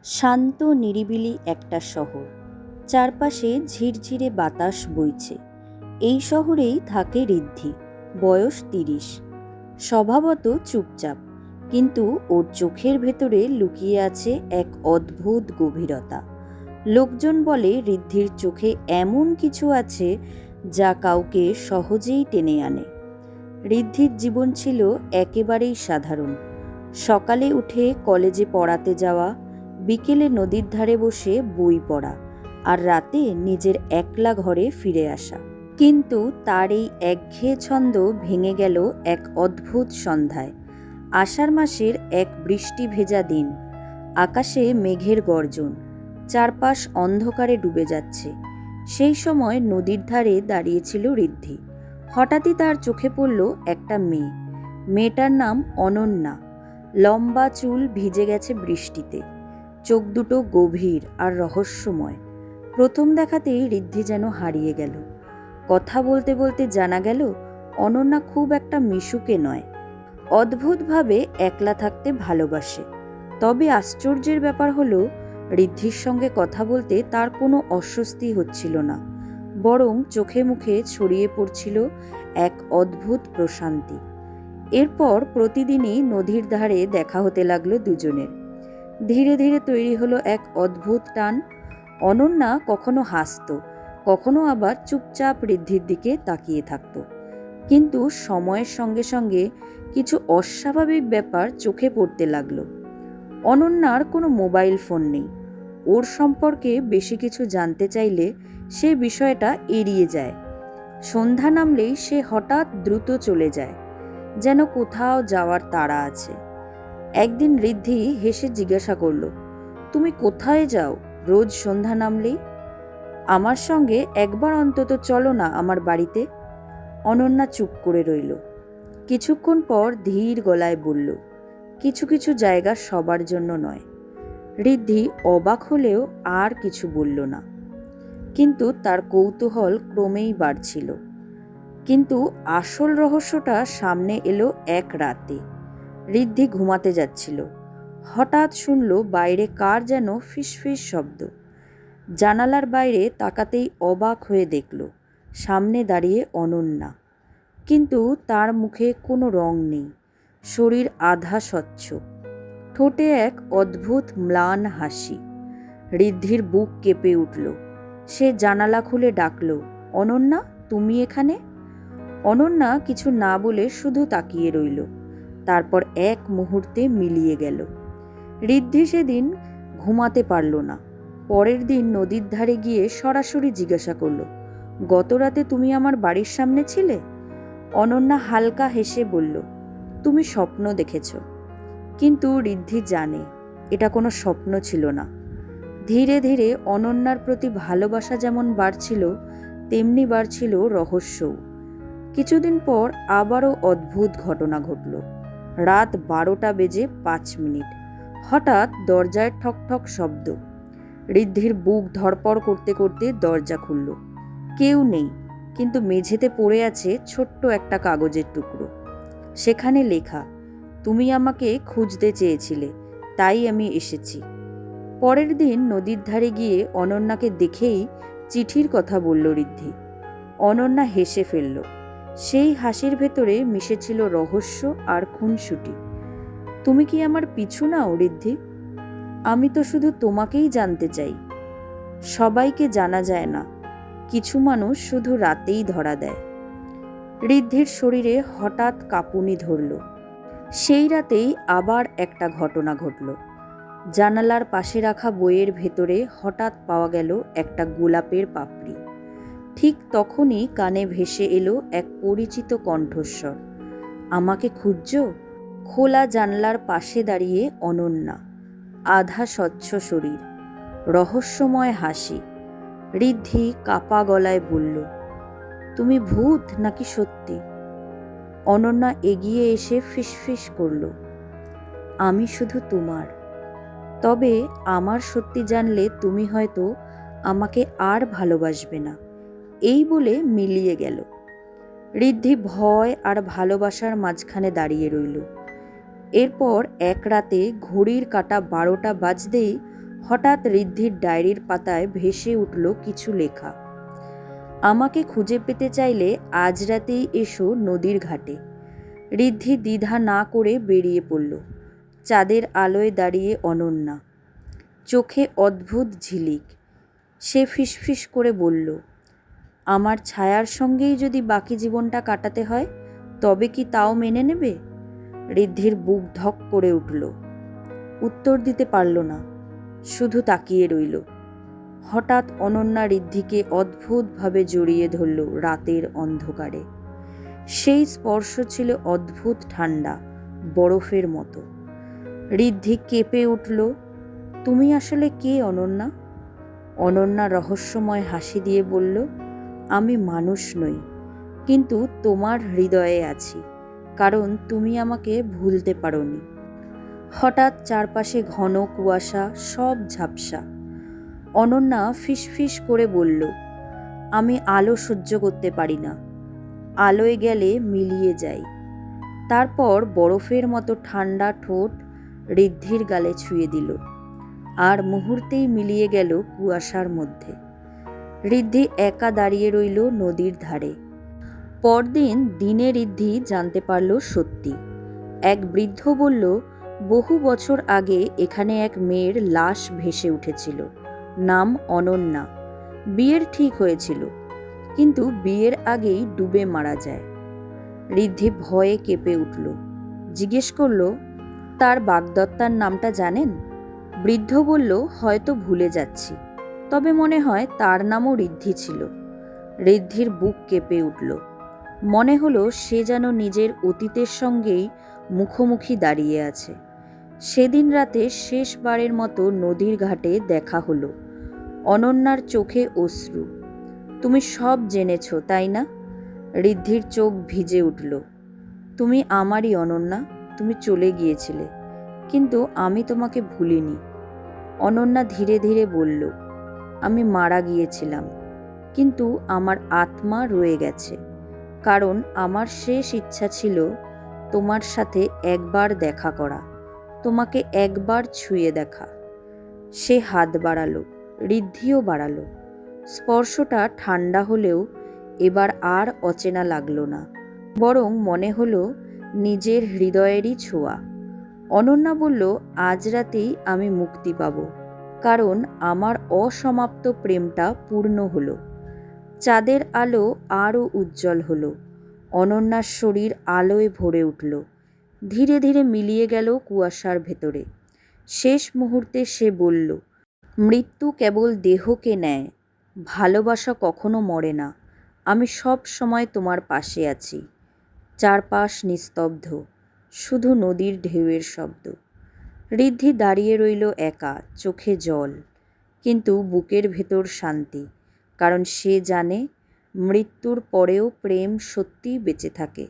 শান্ত নিরিবিলি একটা শহর, চারপাশে ঝিরঝিরে বাতাস বইছে। এই শহরেই থাকে ঋদ্ধি, বয়স ৩০। স্বভাবত চুপচাপ, কিন্তু ওর চোখের ভেতরে লুকিয়ে আছে এক অদ্ভুত গভীরতা। লোকজন বলে ঋদ্ধির চোখে এমন কিছু আছে যা কাউকে সহজেই টেনে আনে। ঋদ্ধির জীবন ছিল একেবারেই সাধারণ। সকালে উঠে কলেজে পড়াতে যাওয়া, বিকেলে নদীর ধারে বসে বই পড়া, আর রাতে নিজের একলা ঘরে ফিরে আসা। কিন্তু তার এই একঘেয়ে ছন্দ ভেঙে গেল এক অদ্ভুত সন্ধ্যায়। আষাঢ় মাসের এক বৃষ্টি ভেজা দিন। আকাশে মেঘের গর্জন, চারপাশ অন্ধকারে ডুবে যাচ্ছে। সেই সময় নদীর ধারে দাঁড়িয়েছিল ঋদ্ধি। হঠাৎই তার চোখে পড়ল একটা মেয়ে। মেয়েটার নাম অনন্যা। লম্বা চুল ভিজে গেছে বৃষ্টিতে, চোখ দুটো গভীর আর রহস্যময়। প্রথম দেখাতেই ঋদ্ধি যেন হারিয়ে গেল। কথা বলতে বলতে জানা গেল অনন্যা খুব একটা মিশুকে নয়, অদ্ভুতভাবে একলা থাকতে ভালোবাসে। তবে আশ্চর্যের ব্যাপার হলো, ঋদ্ধির সঙ্গে কথা বলতে তার কোনো অস্বস্তি হচ্ছিল না, বরং চোখে মুখে ছড়িয়ে পড়ছিল এক অদ্ভুত প্রশান্তি। এরপর প্রতিদিনই নদীর ধারে দেখা হতে লাগলো দুজনের। ধীরে ধীরে তৈরি হলো এক অদ্ভুত টান। অনন্যা কখনো হাসত, কখনো আবার চুপচাপ ঋদ্ধির দিকে তাকিয়ে থাকত। কিন্তু সময়ের সঙ্গে সঙ্গে কিছু অস্বাভাবিক ব্যাপার চোখে পড়তে লাগলো। অনন্যার কোনো মোবাইল ফোন নেই। ওর সম্পর্কে বেশি কিছু জানতে চাইলে সে বিষয়টা এড়িয়ে যায়। সন্ধ্যা নামলেই সে হঠাৎ দ্রুত চলে যায়, যেন কোথাও যাওয়ার তাড়া আছে। একদিন ঋদ্ধি হেসে জিজ্ঞাসা করল, তুমি কোথায় যাও রোজ সন্ধ্যা নামলেই? আমার সঙ্গে একবার অন্তত চলো না আমার বাড়িতে। অনন্যা চুপ করে রইল। কিছুক্ষণ পর ধীর গলায় বলল, কিছু কিছু জায়গা সবার জন্য নয়। ঋদ্ধি অবাক হলেও আর কিছু বলল না, কিন্তু তার কৌতূহল ক্রমেই বাড়ছিল। কিন্তু আসল রহস্যটা সামনে এলো এক রাতে। ঋদ্ধি ঘুমাতে যাচ্ছিল। হঠাৎ শুনল বাইরে কার যেন ফিসফিস শব্দ। জানালার বাইরে তাকাতেই অবাক হয়ে দেখল সামনে দাঁড়িয়ে অনন্যা। কিন্তু তার মুখে কোনো রং নেই, শরীর আধা স্বচ্ছ, ঠোঁটে এক অদ্ভুত ম্লান হাসি। ঋদ্ধির বুক কেঁপে উঠল। সে জানালা খুলে ডাকল, অনন্যা, তুমি এখানে? অনন্যা কিছু না বলে শুধু তাকিয়ে রইল। তারপর এক মুহূর্তে মিলিয়ে গেল। ঋদ্ধি সেদিন ঘুমাতে পারল না। পরের দিন নদীর ধারে গিয়ে সরাসরি জিজ্ঞাসা করল, গত রাতে তুমি আমার বাড়ির সামনে ছিলে? অনন্যা হালকা হেসে বলল, তুমি স্বপ্ন দেখেছ। কিন্তু ঋদ্ধি জানে এটা কোনো স্বপ্ন ছিল না। ধীরে ধীরে অনন্যার প্রতি ভালোবাসা যেমন বাড়ছিল, তেমনি বাড়ছিল রহস্যও। কিছুদিন পর আবারও অদ্ভুত ঘটনা ঘটল। রাত 12:05। হঠাৎ দরজায় ঠক ঠক শব্দ। ঋদ্ধির বুক ধড়পড় করতে করতে দরজা খুলল। কেউ নেই, কিন্তু মেঝেতে পড়ে আছে ছোট্ট একটা কাগজের টুকরো। সেখানে লেখা, তুমি আমাকে খুঁজতে চেয়েছিলে, তাই আমি এসেছি। পরের দিন নদীর ধারে গিয়ে অনন্যাকে দেখেই চিঠির কথা বলল ঋদ্ধি। অনন্যা হেসে ফেলল। সেই হাসির ভেতরে মিশেছিল রহস্য আর খুনসুটি। তুমি কি আমার পিছু নাও ঋদ্ধি? আমি তো শুধু তোমাকেই জানতে চাই। সবাইকে জানা যায় না, কিছু মানুষ শুধু রাতেই ধরা দেয়। ঋদ্ধির শরীরে হঠাৎ কাঁপুনি ধরল। সেই রাতেই আবার একটা ঘটনা ঘটল। জানালার পাশে রাখা বইয়ের ভেতরে হঠাৎ পাওয়া গেল একটা গোলাপের পাপড়ি। ঠিক তখনই কানে ভেসে এলো এক পরিচিত কণ্ঠস্বর, আমাকে খুঁজছো? খোলা জানলার পাশে দাঁড়িয়ে অনন্যা, আধা স্বচ্ছ শরীর, রহস্যময় হাসি। ঋদ্ধি কাপা গলায় বলল, তুমি ভূত নাকি সত্যি? অনন্যা এগিয়ে এসে ফিসফিস করল, আমি শুধু তোমার। তবে আমার সত্যি জানলে তুমি হয়তো আমাকে আর ভালোবাসবে না। এই বলে মিলিয়ে গেল। ঋদ্ধি ভয় আর ভালোবাসার মাঝখানে দাঁড়িয়ে রইল। এরপর এক রাতে ঘড়ির কাঁটা 12টা বাজতেই হঠাৎ ঋদ্ধির ডায়েরির পাতায় ভেসে উঠল কিছু লেখা। আমাকে খুঁজে পেতে চাইলে আজ রাতেই এসো নদীর ঘাটে। ঋদ্ধি দ্বিধা না করে বেরিয়ে পড়ল। চাঁদের আলোয় দাঁড়িয়ে অনন্যা, চোখে অদ্ভুত ঝিলিক। সে ফিসফিস করে বলল, আমার ছায়ার সঙ্গেই যদি বাকি জীবনটা কাটাতে হয় তবে কি তাও মেনে নেবে? ঋদ্ধির বুক ধক করে উঠল। উত্তর দিতে পারল না, শুধু তাকিয়ে রইল। হঠাৎ অনন্যা ঋদ্ধিকে অদ্ভুতভাবে জড়িয়ে ধরল রাতের অন্ধকারে। সেই স্পর্শ ছিল অদ্ভুত ঠান্ডা, বরফের মতো। ঋদ্ধি কেঁপে উঠল। তুমি আসলে কে অনন্যা? অনন্যা রহস্যময় হাসি দিয়ে বলল, আমি মানুষ নই, কিন্তু তোমার হৃদয়ে আছি, কারণ তুমি আমাকে ভুলতে পারোনি। হঠাৎ চারপাশে ঘন কুয়াশা, সব ঝাপসা। অনন্যা ফিসফিস করে বলল, আমি আলো সহ্য করতে পারি না, আলোয় গেলে মিলিয়ে যাই। তারপর বরফের মতো ঠান্ডা ঠোঁট ঋদ্ধির গালে ছুঁয়ে দিল, আর মুহূর্তেই মিলিয়ে গেল কুয়াশার মধ্যে। ঋদ্ধি একা দাঁড়িয়ে রইল নদীর ধারে। পরদিন দিনে ঋদ্ধি জানতে পারল সত্যি। এক বৃদ্ধ বলল, বহু বছর আগে এখানে এক মেয়ের লাশ ভেসে উঠেছিল, নাম অনন্যা। বিয়ের ঠিক হয়েছিল, কিন্তু বিয়ের আগেই ডুবে মারা যায়। ঋদ্ধি ভয়ে কেঁপে উঠল। জিজ্ঞেস করল, তার বাগদত্তার নামটা জানেন? বৃদ্ধ বলল, হয়তো ভুলে যাচ্ছি, তবে মনে হয় তার নামও ঋদ্ধি ছিল। ঋদ্ধির বুক কেঁপে উঠল। মনে হলো সে যেন নিজের অতীতের সঙ্গেই মুখোমুখি দাঁড়িয়ে আছে। সেদিন রাতে শেষবারের মতো নদীর ঘাটে দেখা হলো। অনন্যার চোখে অশ্রু। তুমি সব জেনেছ, তাই না? ঋদ্ধির চোখ ভিজে উঠল। তুমি আমারই অনন্যা, তুমি চলে গিয়েছিলে, কিন্তু আমি তোমাকে ভুলিনি। অনন্যা ধীরে ধীরে বলল, আমি মারা গিয়েছিলাম, কিন্তু আমার আত্মা রয়ে গেছে, কারণ আমার শেষ ইচ্ছা ছিল তোমার সাথে একবার দেখা করা, তোমাকে একবার ছুঁয়ে দেখা। সে হাত বাড়ালো, ঋদ্ধিও বাড়ালো। স্পর্শটা ঠান্ডা হলেও এবার আর অচেনা লাগলো না, বরং মনে হলো নিজের হৃদয়েরই ছোঁয়া। অনন্যা বলল, আজ রাতেই আমি মুক্তি পাব, কারণ আমার অসমাপ্ত প্রেমটা পূর্ণ হলো। চাঁদের আলো আরও উজ্জ্বল হলো। অনন্যার শরীর আলোয় ভরে উঠল, ধীরে ধীরে মিলিয়ে গেল কুয়াশার ভেতরে। শেষ মুহূর্তে সে বলল, মৃত্যু কেবল দেহকে নেয়, ভালোবাসা কখনো মরে না। আমি সব সময় তোমার পাশে আছি। চারপাশ নিস্তব্ধ, শুধু নদীর ঢেউয়ের শব্দ। ঋদ্ধি দাঁড়িয়ে রইল একা, চোখে জল, কিন্তু বুকের ভেতর শান্তি, কারণ সে জানে মৃত্যুর পরেও প্রেম সত্যিই বেঁচে থাকে।